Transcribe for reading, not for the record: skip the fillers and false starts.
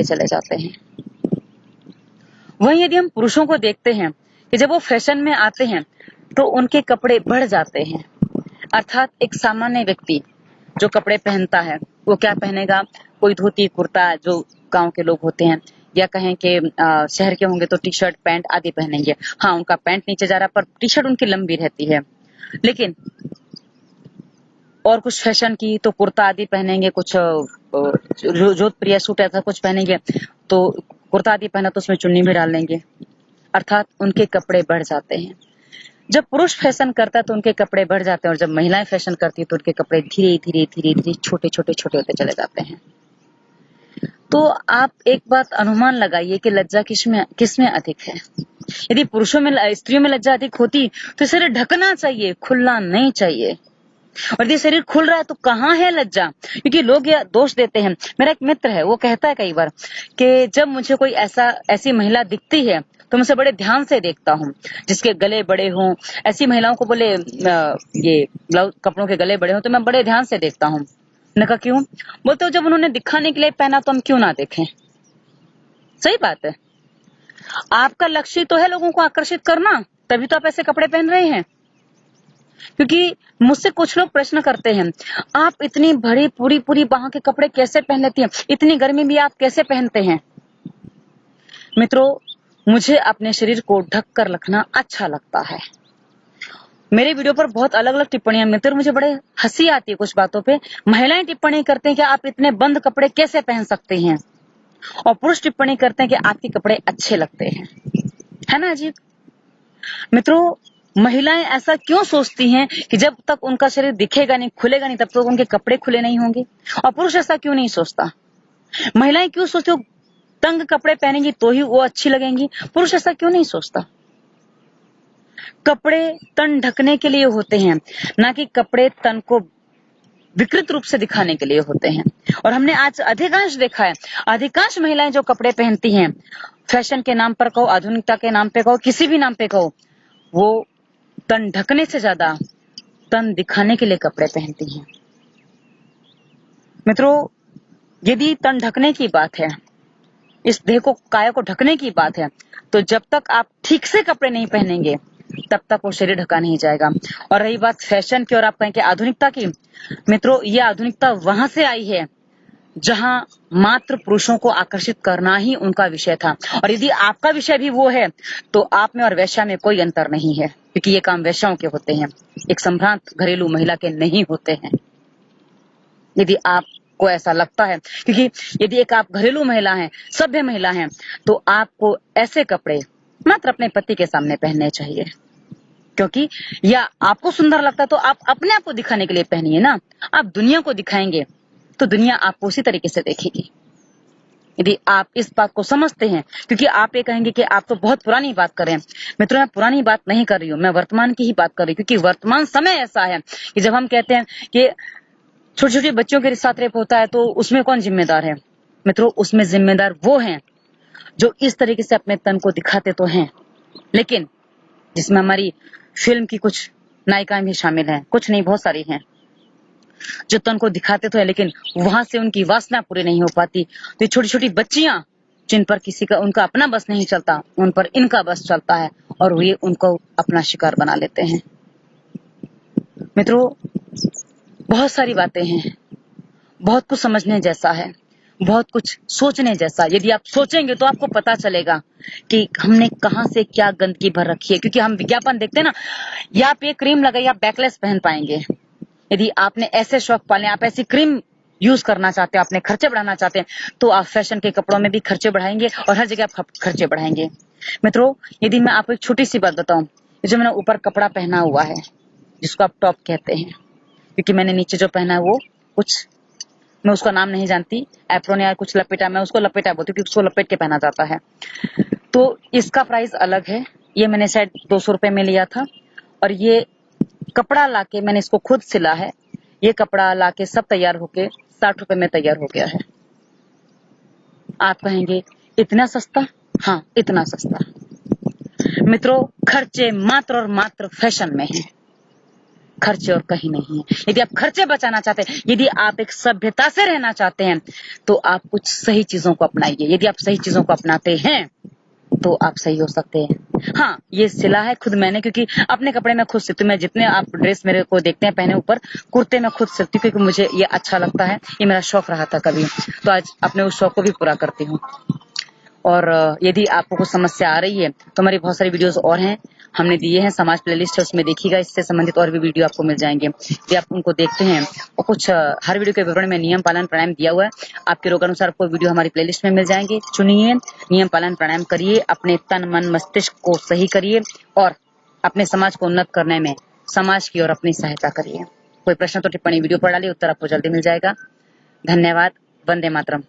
होते चले जाते हैं। वहीं यदि हम पुरुषों को देखते हैं कि जब वो फैशन में आते हैं तो उनके कपड़े बढ़ जाते हैं। अर्थात एक सामान्य व्यक्ति जो कपड़े पहनता है वो क्या पहनेगा, कोई धोती कुर्ता जो गांव के लोग होते हैं, या कहें कि शहर के होंगे तो टी शर्ट पैंट आदि पहनेंगे। हाँ, उनका पैंट नीचे जा रहा पर टी शर्ट उनकी लंबी रहती है। लेकिन और कुछ फैशन की तो कुर्ता आदि पहनेंगे, कुछ जोधपुरिया सूट ऐसा कुछ पहनेंगे तो कुर्ता आदि पहना तो उसमें चुन्नी भी डाल लेंगे। अर्थात उनके कपड़े बढ़ जाते हैं। जब पुरुष फैशन करता है तो उनके कपड़े बढ़ जाते हैं, और जब महिलाएं फैशन करती है तो उनके कपड़े धीरे धीरे धीरे धीरे छोटे छोटे छोटे होते चले जाते हैं। तो आप एक बात अनुमान लगाइए कि लज्जा किसमें अधिक है। यदि पुरुषों में स्त्रियों में लज्जा अधिक होती तो शरीर ढकना चाहिए, खुलना नहीं चाहिए। और यदि शरीर खुल रहा है तो कहाँ है लज्जा? क्योंकि लोग ये दोष देते हैं। मेरा एक मित्र है, वो कहता है कई बार कि जब मुझे कोई ऐसी महिला दिखती है तो मैं उसे बड़े ध्यान से देखता हूँ, जिसके गले बड़े हों। ऐसी महिलाओं को बोले ये ब्लाउज कपड़ों के गले बड़े हों तो मैं बड़े ध्यान से देखता हूँ। मैंने कहा क्यों? बोलते हो जब उन्होंने दिखाने के लिए पहना तो हम क्यों ना देखें। सही बात है। आपका लक्ष्य तो है लोगों को आकर्षित करना, तभी तो आप ऐसे कपड़े पहन रहे हैं। क्योंकि मुझसे कुछ लोग प्रश्न करते हैं, आप इतनी बड़ी पूरी बाह के कपड़े कैसे पहन लेती हैं, इतनी गर्मी भी आप कैसे पहनते हैं? मित्रों, मुझे अपने शरीर को ढक कर रखना अच्छा लगता है। मेरे वीडियो पर बहुत अलग अलग टिप्पणियां मिलती है और मुझे बड़े हंसी आती है कुछ बातों पे। महिलाएं टिप्पणी करते हैं कि आप इतने बंद कपड़े कैसे पहन सकते हैं, और पुरुष टिप्पणी करते हैं कि आपके कपड़े अच्छे लगते हैं। है ना अजीब? मित्रों, महिलाएं ऐसा क्यों सोचती हैं कि जब तक उनका शरीर दिखेगा नहीं, खुलेगा नहीं, तब तक उनके कपड़े खुले नहीं होंगे? और पुरुष ऐसा क्यों नहीं सोचता? महिलाएं क्यों सोचती हो तंग कपड़े पहनेंगी तो ही वो अच्छी लगेंगी? पुरुष ऐसा क्यों नहीं सोचता? कपड़े तन ढकने के लिए होते हैं, ना कि कपड़े तन को विकृत रूप से दिखाने के लिए होते हैं। और हमने आज अधिकांश देखा है, अधिकांश महिलाएं जो कपड़े पहनती हैं, फैशन के नाम पर कहो, आधुनिकता के नाम पे कहो, किसी भी नाम पे कहो, वो तन ढकने से ज्यादा तन दिखाने के लिए कपड़े पहनती हैं। मित्रों, यदि तन ढकने की बात है, इस देह को काया को ढकने की बात है, तो जब तक आप ठीक से कपड़े नहीं पहनेंगे तब तक वो शरीर ढका नहीं जाएगा। और रही बात फैशन की और आप कहें कि आधुनिकता की, मित्रों ये आधुनिकता वहां से आई है जहां मात्र पुरुषों को आकर्षित करना ही उनका विषय था। और यदि आपका विषय भी वो है तो आप में और वैश्या में कोई अंतर नहीं है, क्योंकि ये काम वैश्याओं के होते हैं, एक संभ्रांत घरेलू महिला के नहीं होते हैं। यदि आपको ऐसा लगता है, क्योंकि यदि एक आप घरेलू महिला हैं, सभ्य महिला हैं, तो आपको ऐसे कपड़े मात्र अपने पति के सामने पहनने चाहिए। क्योंकि या आपको सुंदर लगता है तो आप अपने आप को दिखाने के लिए पहनिए ना। आप दुनिया को दिखाएंगे तो दुनिया आपको उसी तरीके से देखेगी। यदि आप इस बात को समझते हैं, क्योंकि आप ये कहेंगे कि आप तो बहुत पुरानी बात कर रहे हैं। मित्रों, मैं पुरानी बात नहीं कर रही हूँ, मैं वर्तमान की ही बात कर रही हूँ। क्योंकि वर्तमान समय ऐसा है कि जब हम कहते हैं कि छोटी छोटी बच्चियों के साथ रेप होता है तो उसमें कौन जिम्मेदार है? मित्रों, उसमें जिम्मेदार वो हैं जो इस तरीके से अपने तन को दिखाते तो हैं, लेकिन जिसमें हमारी फिल्म की कुछ नायिकाएं भी शामिल हैं, कुछ नहीं बहुत सारी हैं, जो तन को दिखाते तो है लेकिन वहां से उनकी वासना पूरी नहीं हो पाती। तो ये छोटी छोटी बच्चियां जिन पर किसी का उनका अपना बस नहीं चलता, उन पर इनका बस चलता है और वे उनको अपना शिकार बना लेते हैं। मित्रों, बहुत सारी बातें हैं, बहुत कुछ समझने जैसा है, बहुत कुछ सोचने जैसा। यदि आप सोचेंगे तो आपको पता चलेगा कि हमने कहां से क्या गंदगी भर रखी है। क्योंकि हम विज्ञापन देखते हैं ना, या आप ये क्रीम लगाइए आप बैकलेस पहन पाएंगे। यदि आपने ऐसे शौक पाले, आप ऐसी क्रीम यूज करना चाहते हैं, अपने खर्चे बढ़ाना चाहते हैं, तो आप फैशन के कपड़ों में भी खर्चे बढ़ाएंगे और हर जगह आप खर्चे बढ़ाएंगे। मित्रों, यदि मैं आपको एक छोटी सी बात बताऊं, जो मैंने ऊपर कपड़ा पहना हुआ है जिसको आप टॉप कहते हैं, क्योंकि मैंने नीचे जो पहना है वो कुछ, मैं उसका नाम नहीं जानती, एप्रोन या कुछ लपेटा, मैं उसको लपेटा बोलती हूँ क्योंकि उसको लपेट के पहना जाता है। तो इसका प्राइस अलग है, ये मैंने शायद 200 रुपए में लिया था। और ये कपड़ा लाके मैंने इसको खुद सिला है, ये कपड़ा लाके सब तैयार होके 60 रुपए में तैयार हो गया है। आप कहेंगे इतना सस्ता? हाँ, इतना सस्ता। मित्रों, खर्चे मात्र और मात्र फैशन में है। खर्चे और कहीं नहीं है। यदि आप खर्चे बचाना चाहते हैं, यदि आप एक सभ्यता से रहना चाहते हैं, तो आप कुछ सही चीजों को अपनाइए। यदि आप सही चीजों को अपनाते हैं तो आप सही हो सकते हैं। हाँ, ये सिला है खुद मैंने, क्योंकि अपने कपड़े मैं खुद सिलती हूँ। मैं जितने आप ड्रेस मेरे को देखते हैं पहने ऊपर, कुर्ते मैं खुद सिलती हूँ, क्योंकि मुझे ये अच्छा लगता है। ये मेरा शौक रहा था कभी, तो आज अपने उस शौक को भी पूरा करती हूँ। और यदि आपको कुछ समस्या आ रही है तो हमारी बहुत सारी वीडियोस और हैं, हमने दिए हैं, समाज प्लेलिस्ट है उसमें देखिएगा, इससे संबंधित और भी वीडियो आपको मिल जाएंगे। यदि आप उनको देखते हैं और कुछ हर वीडियो के विवरण में नियम पालन प्राणायाम दिया हुआ है, आपके रोग अनुसार आपको वीडियो हमारी प्लेलिस्ट में मिल जाएंगे। चुनिए, नियम पालन प्राणायाम करिए, अपने तन मन मस्तिष्क को सही करिए और अपने समाज को उन्नत करने में समाज की और अपनी सहायता करिए। कोई प्रश्न तो टिप्पणी वीडियो पर डालिए, उत्तर आपको जल्दी मिल जाएगा। धन्यवाद। वंदे मातरम।